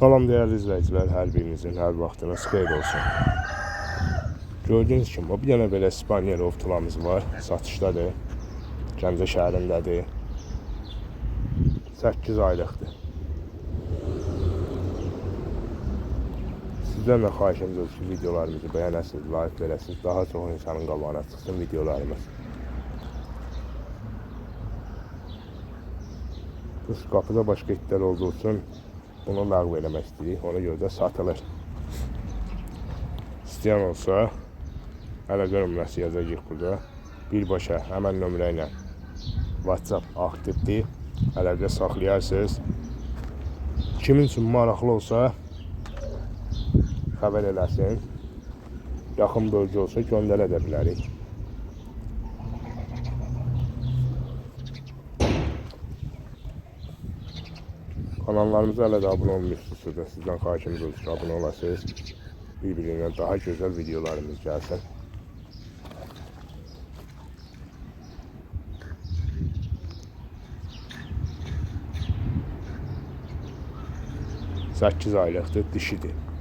Salam değerli izleyiciler, hər birinizin hər vaxtınız xeyir olsun. Gördüğünüz kimi bir dənə belə İspaniya ovtulamız var, satışdadır. Gəncə şəhərindədir. 8 aylıqdır. Sizdən də xahişimiz olsun ki, videolarımızı bəyənəsiniz, like verəsiniz, daha çox insanın qabağına çıxsın videolarımız. Üst qapıda başqa itlər olduğu üçün bunu ləğv eləmək istəyirik, ona görə də satılır. İstəyən olsa əlaqə nömrəsi yazacağıq burada. Birbaşa həmən nömrə ilə WhatsApp aktivdir, əlaqə saxlayarsınız. Kimin üçün maraqlı olsa xəbər eləsin. Yaxın bölgə olsa göndərə də bilərik. Kanallarımıza hələ də abunə olmuyorsunuz da sizdən xahişimiz olsun ki, abunə olasınız. Birbirindən daha güzel videolarımız gəlsin. Sekiz aylıqdır, dişidir.